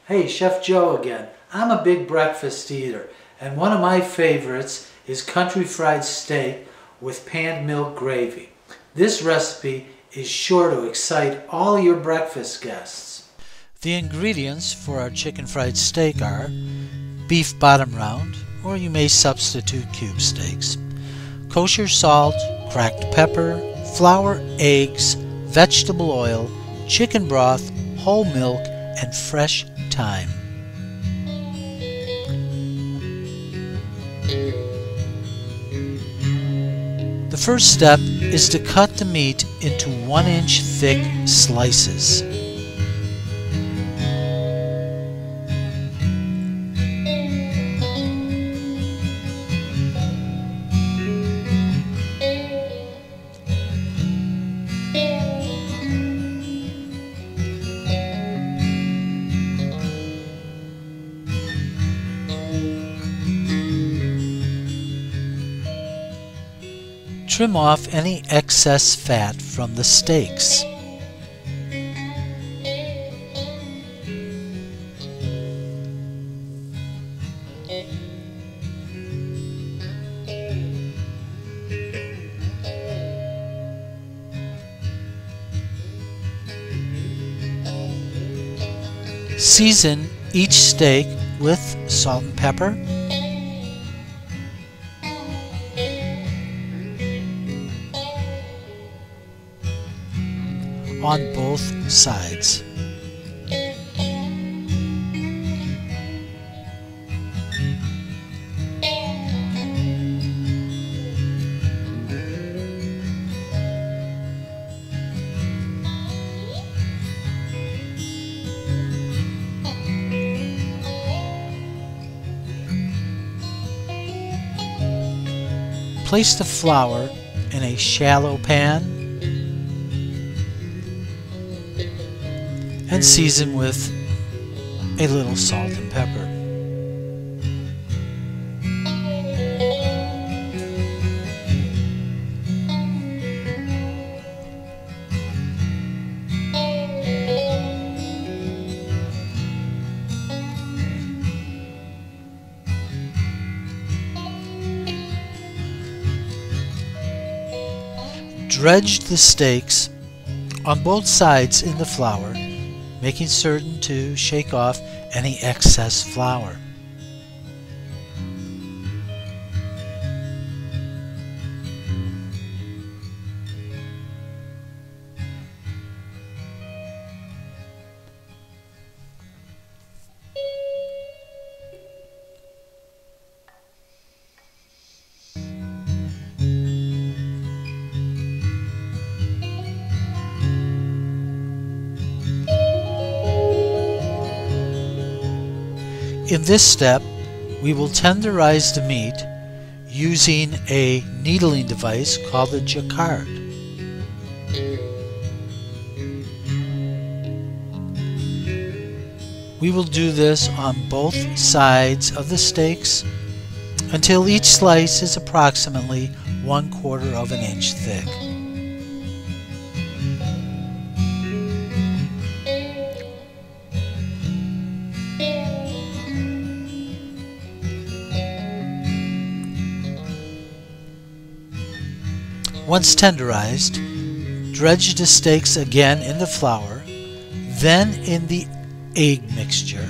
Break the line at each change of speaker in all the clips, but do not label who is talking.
Hey, Chef Joe again. I'm a big breakfast eater, and one of my favorites is country fried steak with panned milk gravy. This recipe is sure to excite all your breakfast guests.
The ingredients for our chicken fried steak are beef bottom round, or you may substitute cube steaks, kosher salt, cracked pepper, flour, eggs, vegetable oil, chicken broth, whole milk, and fresh thyme. The first step is to cut the meat into 1-inch thick slices. Trim off any excess fat from the steaks. Season each steak with salt and pepper, on both sides. Place the flour in a shallow pan and season with a little salt and pepper. Dredge the steaks on both sides in the flour, making certain to shake off any excess flour. In this step, we will tenderize the meat using a needling device called the Jacquard. We will do this on both sides of the steaks until each slice is approximately 1/4 of an inch thick. Once tenderized, dredge the steaks again in the flour, then in the egg mixture,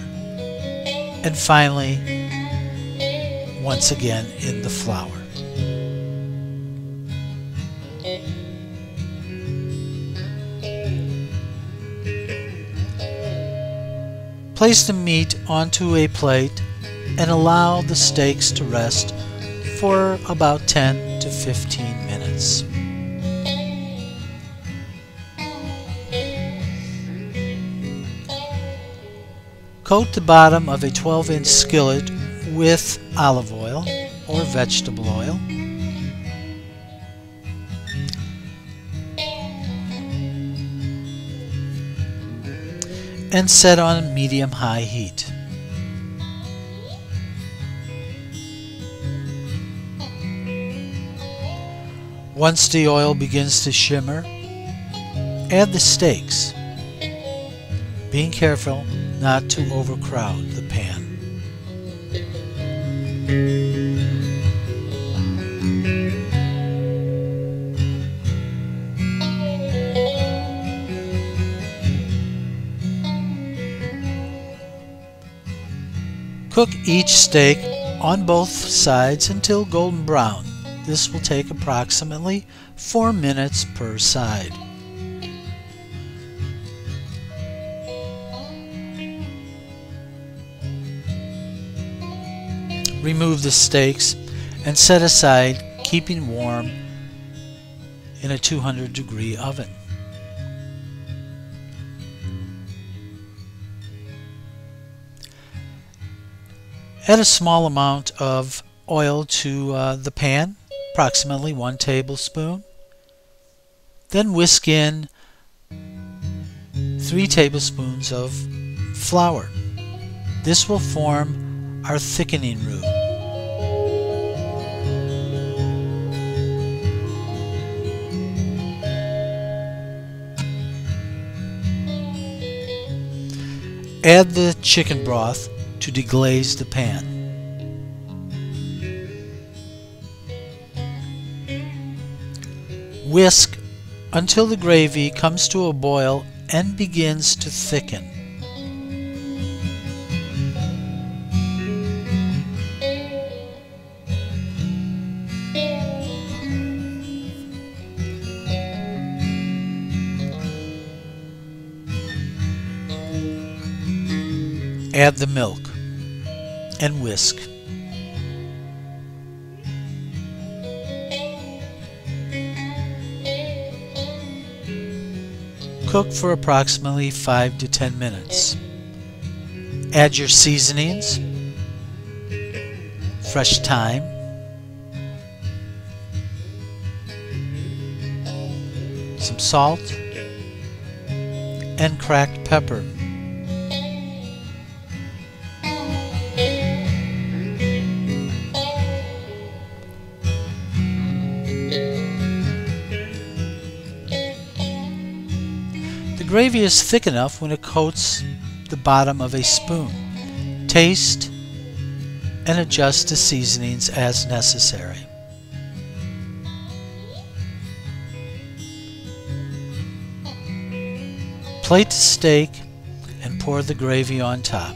and finally, once again in the flour. Place the meat onto a plate and allow the steaks to rest for about 10 to 15 minutes. Coat the bottom of a 12-inch skillet with olive oil or vegetable oil. And set on medium-high heat. Once the oil begins to shimmer, add the steaks, being careful not to overcrowd the pan. Cook each steak on both sides until golden brown. This will take approximately 4 minutes per side. Remove the steaks and set aside, keeping warm in a 200-degree oven. Add a small amount of oil to the pan, approximately 1 tablespoon. Then whisk in 3 tablespoons of flour. This will form our thickening roux. Add the chicken broth to deglaze the pan. Whisk until the gravy comes to a boil and begins to thicken. Add the milk and whisk. Cook for approximately 5 to 10 minutes. Add your seasonings, fresh thyme, some salt, and cracked pepper. The gravy is thick enough when it coats the bottom of a spoon. Taste and adjust the seasonings as necessary. Plate the steak and pour the gravy on top.